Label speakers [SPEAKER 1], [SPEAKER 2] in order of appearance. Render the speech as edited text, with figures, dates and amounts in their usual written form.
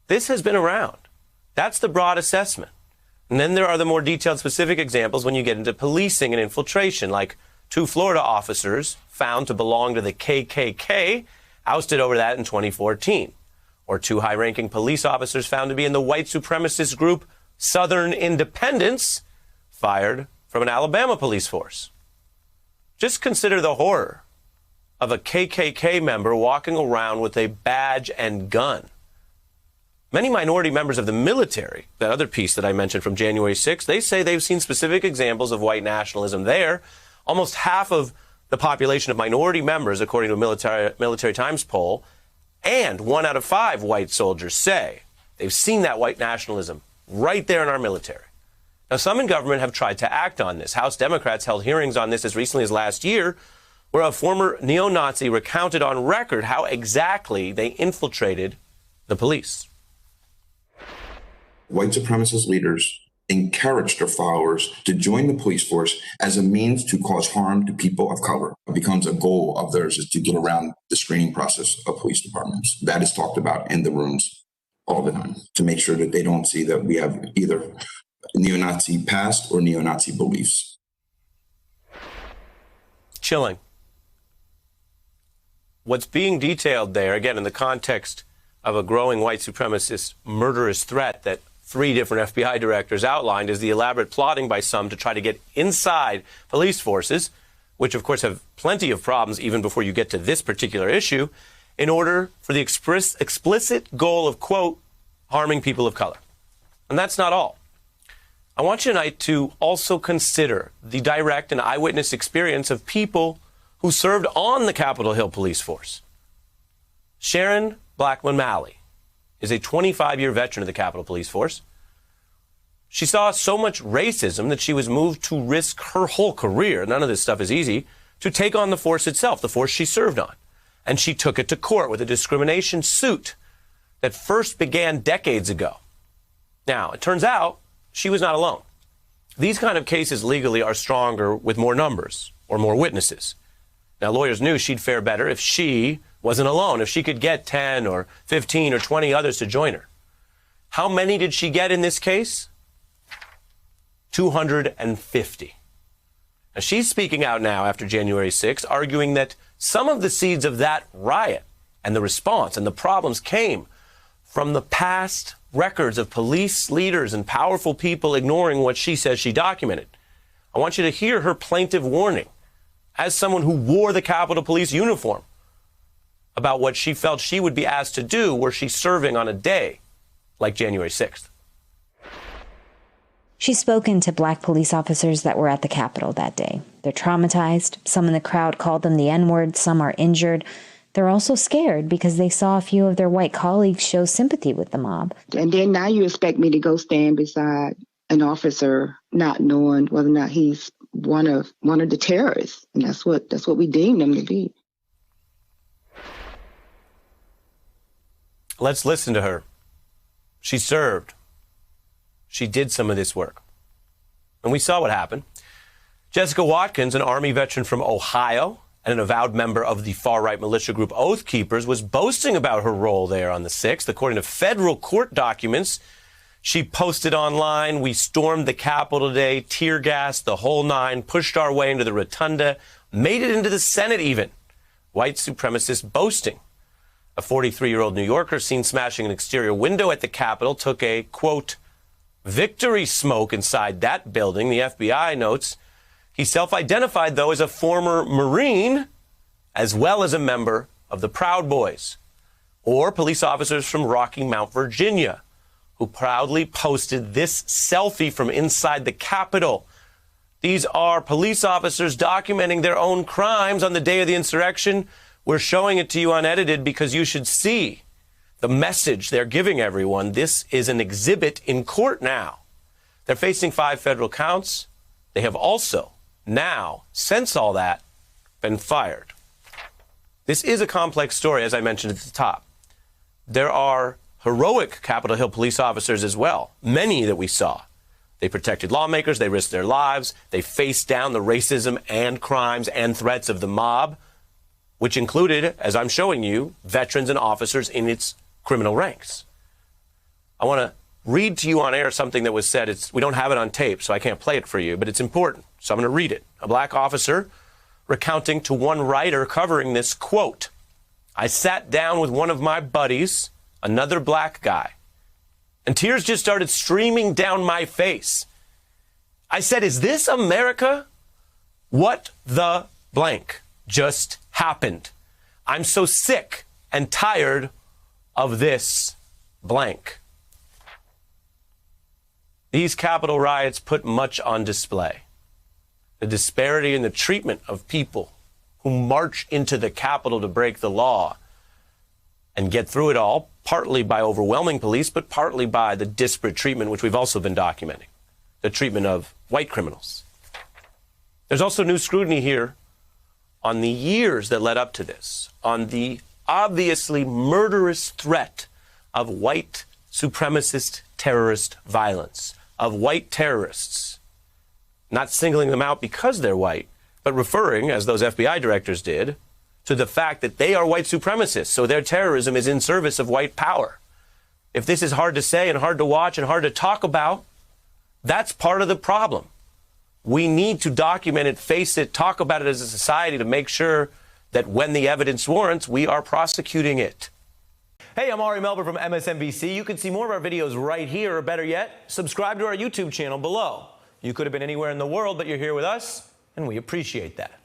[SPEAKER 1] This has been around. That's the broad assessment. And then there are the more detailed specific examples when you get into policing and infiltration, like 2 Florida officers found to belong to the KKK, ousted over that in 2014. Or 2 high-ranking police officers found to be in the white supremacist group Southern Independence, fired from an Alabama police force. Just consider the horror of a KKK member walking around with a badge and gun. Many minority members of the military, that other piece that I mentioned from January 6th, they say they've seen specific examples of white nationalism there. Almost half of the population of minority members, according to a Military Times poll, and 1 out of 5 white soldiers say they've seen that white nationalism right there in our military. Now, some in government have tried to act on this. House Democrats held hearings on this as recently as last year, where a former neo-Nazi recounted on record how exactly they infiltrated the police.
[SPEAKER 2] White supremacist leaders encourage their followers to join the police force as a means to cause harm to people of color. It becomes a goal of theirs is to get around the screening process of police departments. That is talked about in the rooms all the time to make sure that they don't see that we have either neo-Nazi past or neo-Nazi beliefs.
[SPEAKER 1] Chilling. What's being detailed there, again, in the context of a growing white supremacist murderous threat that 3 different FBI directors outlined, is the elaborate plotting by some to try to get inside police forces, which of course have plenty of problems even before you get to this particular issue, in order for the explicit goal of, quote, harming people of color. And that's not all. I want you tonight to also consider the direct and eyewitness experience of people who served on the Capitol Hill police force. Sharon Blackman-Malley is a 25-year veteran of the Capitol Police Force. She saw so much racism that she was moved to risk her whole career, none of this stuff is easy, to take on the force itself, the force she served on. And she took it to court with a discrimination suit that first began decades ago. Now, it turns out she was not alone. These kind of cases legally are stronger with more numbers or more witnesses. Now, lawyers knew she'd fare better if she wasn't alone, if she could get 10 or 15 or 20 others to join her. How many did she get in this case? 250. Now, she's speaking out now after January 6th, arguing that some of the seeds of that riot and the response and the problems came from the past records of police leaders and powerful people ignoring what she says she documented. I want you to hear her plaintive warning as someone who wore the Capitol Police uniform about what she felt she would be asked to do were she serving on a day like January 6th.
[SPEAKER 3] She's spoken to Black police officers that were at the Capitol that day. They're traumatized. Some in the crowd called them the N-word. Some are injured. They're also scared because they saw a few of their white colleagues show sympathy with the mob.
[SPEAKER 4] And then now you expect me to go stand beside an officer not knowing whether or not he's one of the terrorists. And that's what we deem them to be.
[SPEAKER 1] Let's listen to her. She served. She did some of this work. And we saw what happened. Jessica Watkins, an Army veteran from Ohio and an avowed member of the far-right militia group Oath Keepers, was boasting about her role there on the 6th. According to federal court documents, she posted online, "We stormed the Capitol today, tear gassed the whole 9, pushed our way into the rotunda, made it into the Senate even." White supremacist boasting. A 43-year-old New Yorker seen smashing an exterior window at the Capitol took a, quote, victory smoke inside that building, the FBI notes. He self-identified, though, as a former Marine, as well as a member of the Proud Boys, or police officers from Rocky Mount, Virginia, who proudly posted this selfie from inside the Capitol. These are police officers documenting their own crimes on the day of the insurrection. We're showing it to you unedited because you should see the message they're giving everyone. This is an exhibit in court now. They're facing 5 federal counts. They have also now, since all that, been fired. This is a complex story, as I mentioned at the top. There are heroic Capitol Hill police officers as well, many that we saw. They protected lawmakers. They risked their lives. They faced down the racism and crimes and threats of the mob, which included, as I'm showing you, veterans and officers in its criminal ranks. I want to read to you on air something that was said. We don't have it on tape, so I can't play it for you, but it's important. So I'm going to read it. A black officer recounting to one writer covering this, quote, "I sat down with one of my buddies, another black guy, and tears just started streaming down my face. I said, is this America? What the blank just happened? I'm so sick and tired of this blank." These Capitol riots put much on display. The disparity in the treatment of people who march into the Capitol to break the law and get through it all, partly by overwhelming police, but partly by the disparate treatment, which we've also been documenting, the treatment of white criminals. There's also new scrutiny here on the years that led up to this, on the obviously murderous threat of white supremacist terrorist violence, of white terrorists, not singling them out because they're white, but referring, as those FBI directors did, to the fact that they are white supremacists, so their terrorism is in service of white power. If this is hard to say and hard to watch and hard to talk about, that's part of the problem. We need to document it, face it, talk about it as a society to make sure that when the evidence warrants, we are prosecuting it. Hey, I'm Melber from MSNBC. You can see more of our videos right here, or better yet, subscribe to our YouTube channel below. You could have been anywhere in the world, but you're here with us, and we appreciate that.